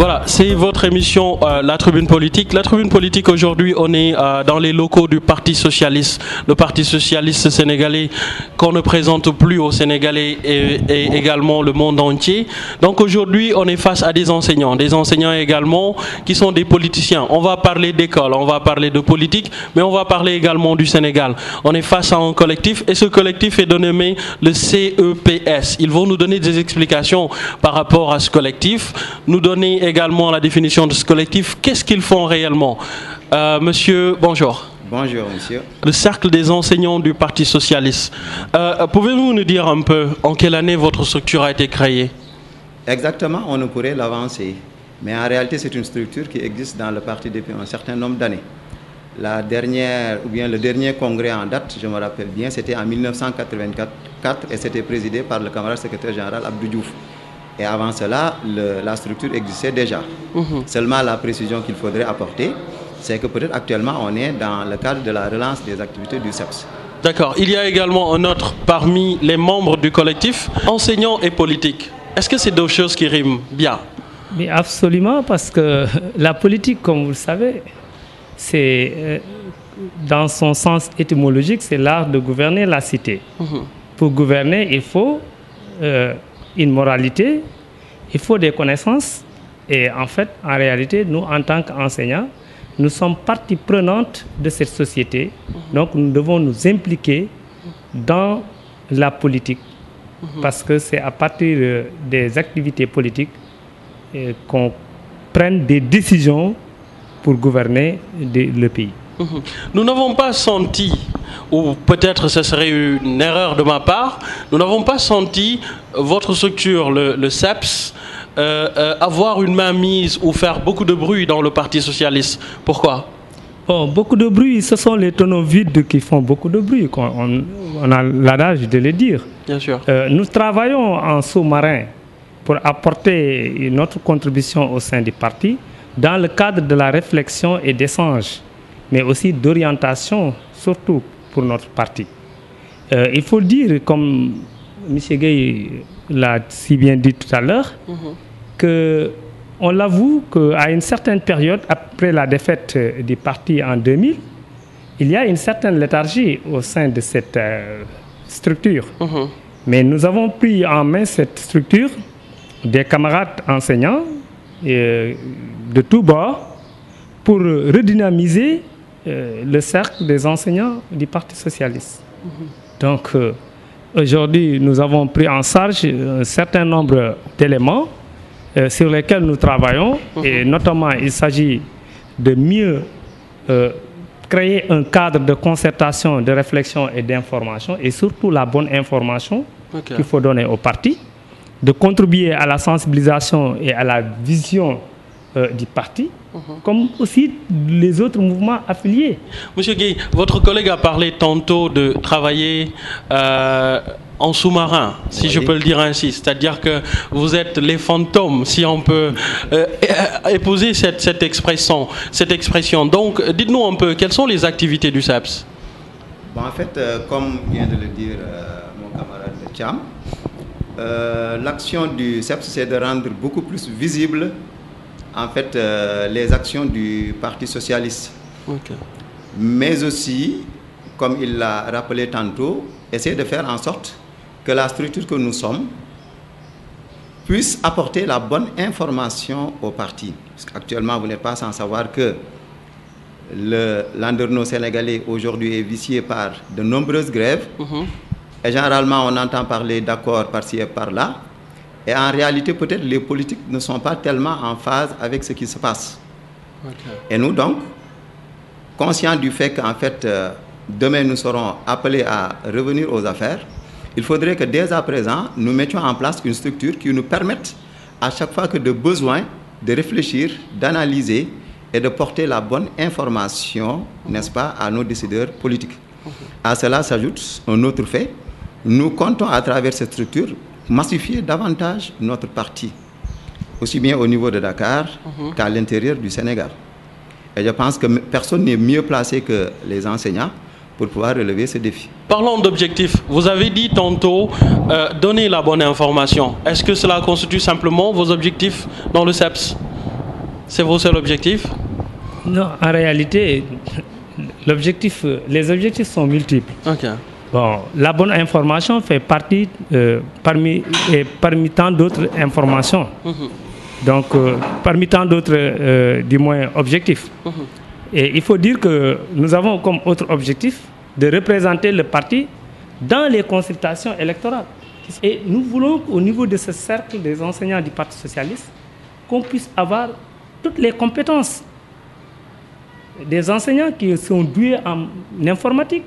Voilà, c'est votre émission La Tribune Politique. La Tribune Politique, aujourd'hui, on est dans les locaux du Parti Socialiste. Le Parti Socialiste sénégalais qu'on ne présente plus aux Sénégalais et également le monde entier. Donc aujourd'hui, on est face à des enseignants également qui sont des politiciens. On va parler d'école, on va parler de politique, mais on va parler également du Sénégal. On est face à un collectif et ce collectif est dénommé le CEPS. Ils vont nous donner des explications par rapport à ce collectif, nous donner également la définition de ce collectif. Qu'est-ce qu'ils font réellement? Monsieur, bonjour. Bonjour, monsieur. Le Cercle des enseignants du Parti Socialiste. Pouvez-vous nous dire un peu en quelle année votre structure a été créée? Exactement, on ne pourrait l'avancer. Mais en réalité, c'est une structure qui existe dans le parti depuis un certain nombre d'années. Le dernier congrès en date, je me rappelle bien, c'était en 1984 et c'était présidé par le camarade secrétaire général Abdou Diouf. Et avant cela, la structure existait déjà. Seulement la précision qu'il faudrait apporter, c'est que peut-être actuellement on est dans le cadre de la relance des activités du CEPS. D'accord. Il y a également un autre parmi les membres du collectif, enseignants et politique. Est-ce que c'est deux choses qui riment bien? Mais absolument, parce que la politique, comme vous le savez, c'est, dans son sens étymologique, c'est l'art de gouverner la cité. Pour gouverner, il faut une moralité, il faut des connaissances. Et en fait, en réalité, nous, en tant qu'enseignants, nous sommes partie prenante de cette société. Donc, nous devons nous impliquer dans la politique. Parce que c'est à partir des activités politiques qu'on prenne des décisions pour gouverner le pays. Nous n'avons pas senti, ou peut-être ce serait une erreur de ma part, nous n'avons pas senti votre structure, le CEPS, avoir une mainmise ou faire beaucoup de bruit dans le Parti Socialiste. Pourquoi? Bon, beaucoup de bruit, ce sont les tonneaux vides qui font beaucoup de bruit. On a l'adage de le dire. Bien sûr. Nous travaillons en sous-marin pour apporter notre contribution au sein du parti dans le cadre de la réflexion et d'échange, mais aussi d'orientation, surtout pour notre parti. Il faut dire, comme M. Gueye l'a si bien dit tout à l'heure, qu'on l'avoue qu'à une certaine période, après la défaite du parti en 2000, il y a une certaine léthargie au sein de cette structure. Mais nous avons pris en main cette structure, des camarades enseignants de tous bords, pour redynamiser le cercle des enseignants du Parti Socialiste. Donc, aujourd'hui, nous avons pris en charge un certain nombre d'éléments sur lesquels nous travaillons. Et notamment, il s'agit de mieux créer un cadre de concertation, de réflexion et d'information, et surtout la bonne information qu'il faut donner au parti, de contribuer à la sensibilisation et à la vision du parti, comme aussi les autres mouvements affiliés. Monsieur Gueye, votre collègue a parlé tantôt de travailler en sous-marin, si je peux le dire ainsi. C'est-à-dire que vous êtes les fantômes, si on peut épouser cette expression. Donc, dites-nous un peu, quelles sont les activités du CEPS? Bon, en fait, comme vient de le dire mon camarade Cham, l'action du CEPS, c'est de rendre beaucoup plus visible en fait, les actions du Parti Socialiste. Mais aussi, comme il l'a rappelé tantôt, essayer de faire en sorte que la structure que nous sommes puisse apporter la bonne information au parti. Parce qu'actuellement, vous n'êtes pas sans savoir que le landerneau sénégalais aujourd'hui est vicié par de nombreuses grèves. Et généralement, on entend parler d'accords par-ci et par-là. Et en réalité, peut-être les politiques ne sont pas tellement en phase avec ce qui se passe. Et nous, donc, conscients du fait qu'en fait, demain, nous serons appelés à revenir aux affaires, il faudrait que dès à présent, nous mettions en place une structure qui nous permette, à chaque fois que de besoin, de réfléchir, d'analyser et de porter la bonne information, n'est-ce pas, à nos décideurs politiques. À cela s'ajoute un autre fait. Nous comptons, à travers cette structure, massifier davantage notre parti, aussi bien au niveau de Dakar qu'à l'intérieur du Sénégal. Et je pense que personne n'est mieux placé que les enseignants pour pouvoir relever ce défi. Parlons d'objectifs. Vous avez dit tantôt donner la bonne information. Est-ce que cela constitue simplement vos objectifs dans le CEPS? C'est vos seuls objectifs? Non, en réalité, les objectifs sont multiples. Ok. Bon, la bonne information fait partie parmi tant d'autres informations. Donc, parmi tant d'autres, du moins, objectifs. Et il faut dire que nous avons comme autre objectif de représenter le parti dans les consultations électorales. Et nous voulons, au niveau de ce cercle des enseignants du Parti socialiste, qu'on puisse avoir toutes les compétences. Des enseignants qui sont doués en informatique,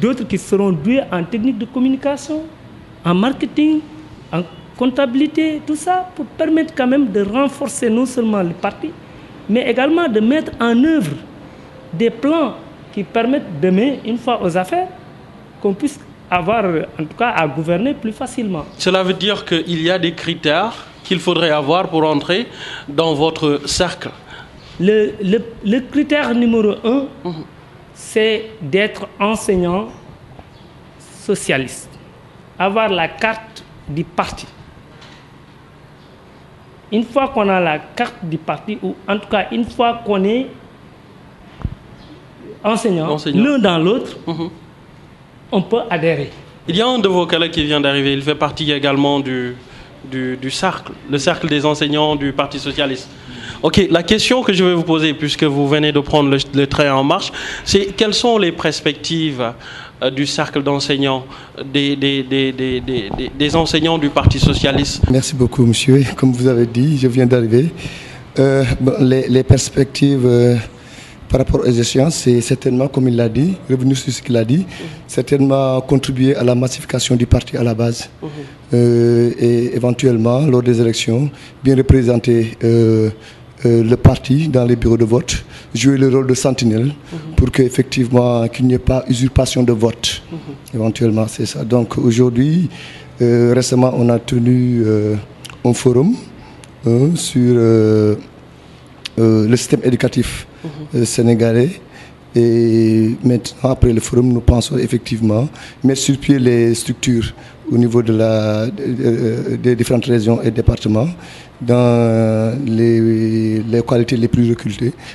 d'autres qui seront doués en technique de communication, en marketing, en comptabilité, tout ça pour permettre quand même de renforcer non seulement le parti, mais également de mettre en œuvre des plans qui permettent demain, une fois aux affaires, qu'on puisse avoir, en tout cas, à gouverner plus facilement. Cela veut dire qu'il y a des critères qu'il faudrait avoir pour entrer dans votre cercle. Le critère numéro 1, c'est d'être enseignant socialiste, avoir la carte du parti. Une fois qu'on a la carte du parti, ou en tout cas une fois qu'on est enseignant. L'un dans l'autre, on peut adhérer. Il y a un de vos collègues qui vient d'arriver, il fait partie également du cercle, le cercle des enseignants du Parti socialiste. Ok, la question que je vais vous poser, puisque vous venez de prendre le train en marche, c'est quelles sont les perspectives du cercle d'enseignants, des enseignants du Parti socialiste? Merci beaucoup, monsieur. Comme vous avez dit, je viens d'arriver. Les perspectives par rapport aux échéances, c'est certainement, comme il l'a dit, revenir sur ce qu'il a dit, certainement contribuer à la massification du parti à la base. Et éventuellement, lors des élections, bien représenter le parti dans les bureaux de vote, jouer le rôle de sentinelle pour qu'effectivement, qu'il n'y ait pas usurpation de vote. Éventuellement, c'est ça. Donc aujourd'hui, récemment, on a tenu un forum sur le système éducatif sénégalais. Et maintenant, après le forum, nous pensons effectivement mettre sur pied les structures au niveau des différentes régions et départements dans les localités les plus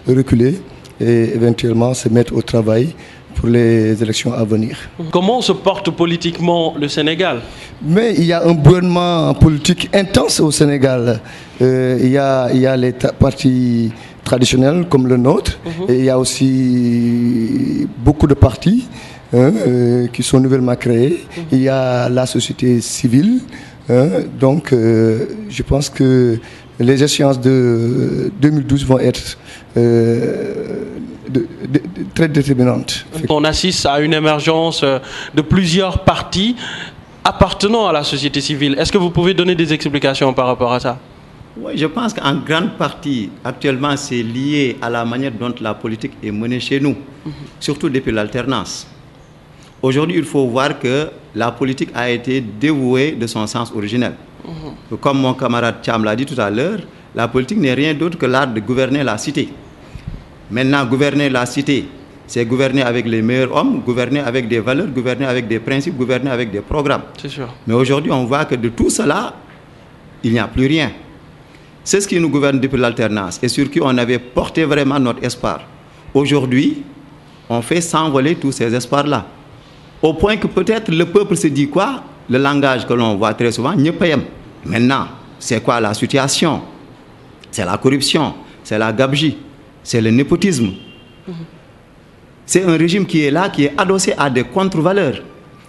reculées et éventuellement se mettre au travail pour les élections à venir. Comment se porte politiquement le Sénégal? Mais il y a un bouillonnement politique intense au Sénégal. Il y a les partis traditionnels comme le nôtre, et il y a aussi beaucoup de partis qui sont nouvellement créés. Il y a la société civile. Donc, je pense que les échéances de 2012 vont être très déterminantes. On assiste à une émergence de plusieurs partis appartenant à la société civile. Est-ce que vous pouvez donner des explications par rapport à ça? Oui, je pense qu'en grande partie, actuellement, c'est lié à la manière dont la politique est menée chez nous, surtout depuis l'alternance. Aujourd'hui, il faut voir que la politique a été dévouée de son sens originel. Comme mon camarade Cham l'a dit tout à l'heure, la politique n'est rien d'autre que l'art de gouverner la cité. Maintenant, gouverner la cité, c'est gouverner avec les meilleurs hommes, gouverner avec des valeurs, gouverner avec des principes, gouverner avec des programmes. C'est sûr. Mais aujourd'hui, on voit que de tout cela, il n'y a plus rien. C'est ce qui nous gouverne depuis l'alternance et sur qui on avait porté vraiment notre espoir. Aujourd'hui, on fait s'envoler tous ces espoirs-là. Au point que peut-être le peuple se dit quoi? Le langage que l'on voit très souvent, nyepayem. Maintenant, c'est quoi la situation? C'est la corruption, c'est la gabegie, c'est le népotisme. C'est un régime qui est là, qui est adossé à des contre-valeurs.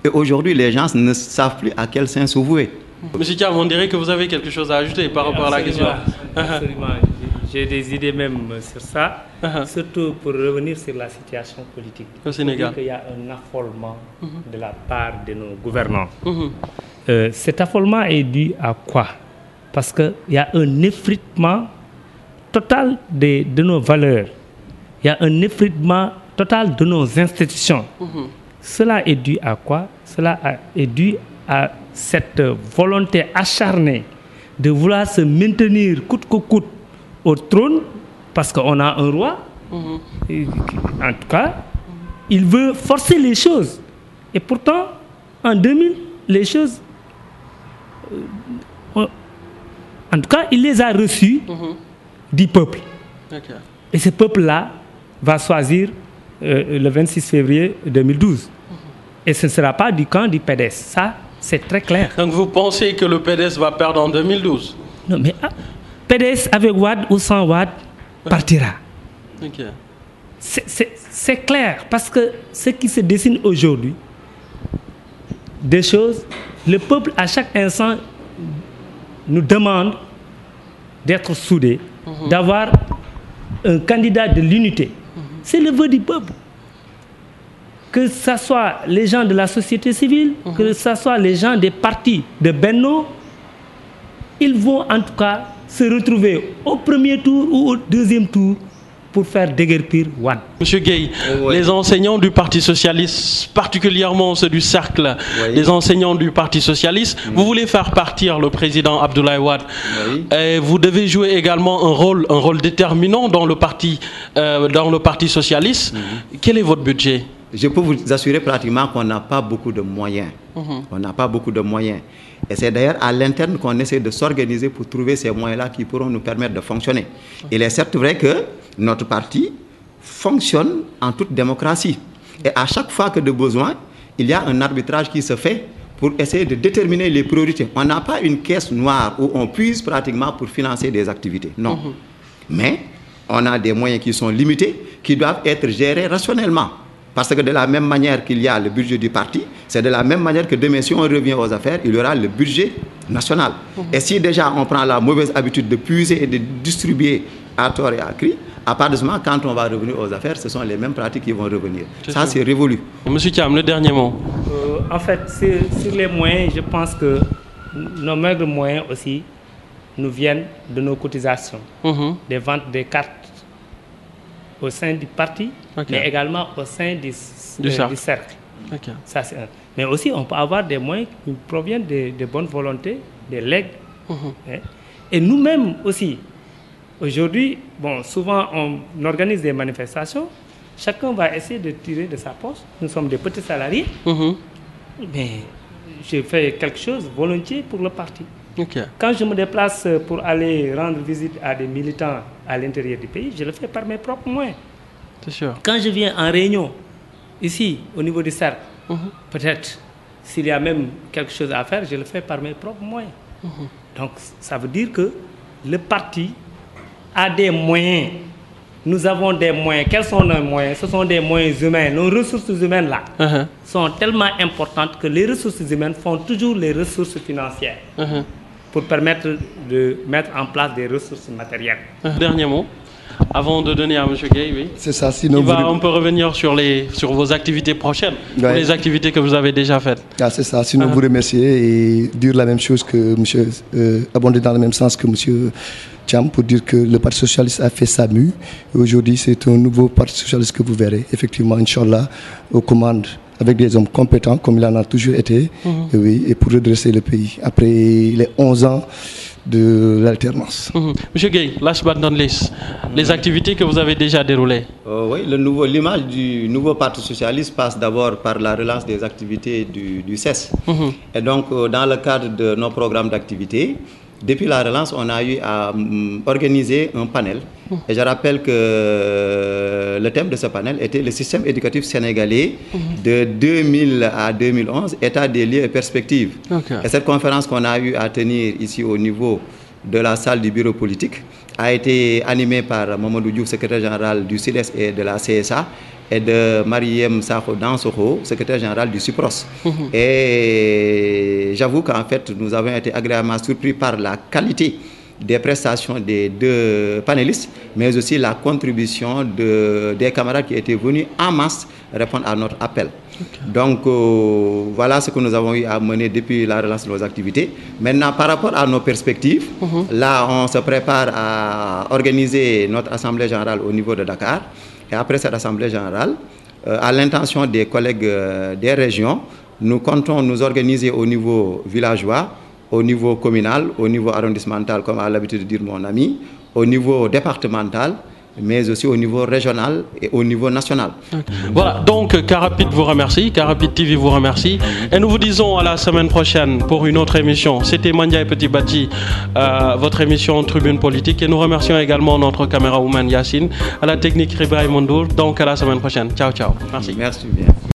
Et aujourd'hui, les gens ne savent plus à quel sein se vouer. Monsieur Thiam, on dirait que vous avez quelque chose à ajouter par rapport à la question. Absolument. J'ai des idées même sur ça, surtout pour revenir sur la situation politique. Au Sénégal. Il y a un affolement de la part de nos gouvernants. Cet affolement est dû à quoi? Parce qu'il y a un effritement total de nos valeurs. Il y a un effritement total de nos institutions. Cela est dû à quoi? Cela est dû à cette volonté acharnée de vouloir se maintenir coûte que coûte au trône, parce qu'on a un roi. En tout cas, il veut forcer les choses. Et pourtant, en 2000, les choses... en tout cas, il les a reçues du peuple. Et ce peuple-là va choisir le 26 février 2012. Et ce ne sera pas du camp du PDS. Ça, c'est très clair. Donc vous pensez que le PDS va perdre en 2012? Non, mais PDS avec Wade ou sans Wade partira. C'est clair, parce que ce qui se dessine aujourd'hui, des choses, le peuple à chaque instant nous demande d'être soudés, d'avoir un candidat de l'unité. C'est le vœu du peuple. Que ce soit les gens de la société civile, que ce soit les gens des partis de Benno, ils vont en tout cas se retrouver au premier tour ou au deuxième tour pour faire déguerpir Wade. Monsieur Gueye, les enseignants du Parti Socialiste, particulièrement ceux du cercle, les enseignants du Parti Socialiste, vous voulez faire partir le président Abdoulaye Wade. Et vous devez jouer également un rôle déterminant dans le Parti Socialiste. Quel est votre budget? Je peux vous assurer pratiquement qu'on n'a pas beaucoup de moyens. On n'a pas beaucoup de moyens. Et c'est d'ailleurs à l'interne qu'on essaie de s'organiser pour trouver ces moyens-là qui pourront nous permettre de fonctionner. Il est certes vrai que notre parti fonctionne en toute démocratie. Et à chaque fois que de besoin, il y a un arbitrage qui se fait pour essayer de déterminer les priorités. On n'a pas une caisse noire où on puise pratiquement pour financer des activités. Non. Mais on a des moyens qui sont limités, qui doivent être gérés rationnellement. Parce que de la même manière qu'il y a le budget du parti, c'est de la même manière que demain, si on revient aux affaires, il y aura le budget national. Et si déjà on prend la mauvaise habitude de puiser et de distribuer à tort et à cri, à part de ce moment, quand on va revenir aux affaires, ce sont les mêmes pratiques qui vont revenir. Ça, c'est révolu. Monsieur Thiam, le dernier mot. En fait, sur les moyens, je pense que nos maigres moyens aussi nous viennent de nos cotisations, des ventes des cartes au sein du parti, mais également au sein du cercle. Ça, c'est un. Mais aussi, on peut avoir des moyens qui proviennent de bonnes volontés, des legs. Et nous-mêmes aussi, aujourd'hui, souvent on organise des manifestations, chacun va essayer de tirer de sa poche. Nous sommes des petits salariés, mais je fais quelque chose volontiers pour le parti. Quand je me déplace pour aller rendre visite à des militants à l'intérieur du pays, je le fais par mes propres moyens. C'est sûr. Quand je viens en réunion, ici, au niveau du cercle, peut-être, s'il y a même quelque chose à faire, je le fais par mes propres moyens. Donc, ça veut dire que le parti a des moyens. Nous avons des moyens. Quels sont nos moyens? Ce sont des moyens humains. Nos ressources humaines-là sont tellement importantes que les ressources humaines font toujours les ressources financières pour permettre de mettre en place des ressources matérielles. Dernier mot, avant de donner à M. Gueye, oui. C'est ça, sinon on peut revenir sur vos activités prochaines, les activités que vous avez déjà faites. C'est ça, sinon vous remercier et dire la même chose que M. abonder dans le même sens que M. Thiam pour dire que le Parti Socialiste a fait sa mue. Aujourd'hui, c'est un nouveau Parti Socialiste que vous verrez, effectivement, Inch'Allah, aux commandes, avec des hommes compétents, comme il en a toujours été, et pour redresser le pays, après les 11 ans de l'alternance. Monsieur Gueye, last but not least, les activités que vous avez déjà déroulées. Oui, l'image du nouveau Parti Socialiste passe d'abord par la relance des activités du CES. Et donc, dans le cadre de nos programmes d'activité, depuis la relance, on a eu à organiser un panel. Et je rappelle que le thème de ce panel était le système éducatif sénégalais de 2000 à 2011, état des lieux et perspectives. Et cette conférence qu'on a eu à tenir ici au niveau de la salle du bureau politique a été animée par Mamadou Diouf, secrétaire général du CIDES et de la CSA, et de Mariem Sakho Dansokho, secrétaire général du SUPROS. Et j'avoue qu'en fait, nous avons été agréablement surpris par la qualité des prestations des deux panélistes, mais aussi la contribution des camarades qui étaient venus en masse répondre à notre appel. Donc, voilà ce que nous avons eu à mener depuis la relance de nos activités. Maintenant, par rapport à nos perspectives, là, on se prépare à organiser notre assemblée générale au niveau de Dakar. Et après cette assemblée générale, à l'intention des collègues des régions, nous comptons nous organiser au niveau villageois, au niveau communal, au niveau arrondissemental, comme a l'habitude de dire mon ami, au niveau départemental mais aussi au niveau régional et au niveau national. Voilà, donc Carapid vous remercie, Carapid TV vous remercie. Et nous vous disons à la semaine prochaine pour une autre émission. C'était Mandiaye Petit Badji, votre émission Tribune Politique. Et nous remercions également notre camérawoman Yacine, à la technique Ribraï Mondour. Donc à la semaine prochaine. Ciao, ciao. Merci. Merci bien.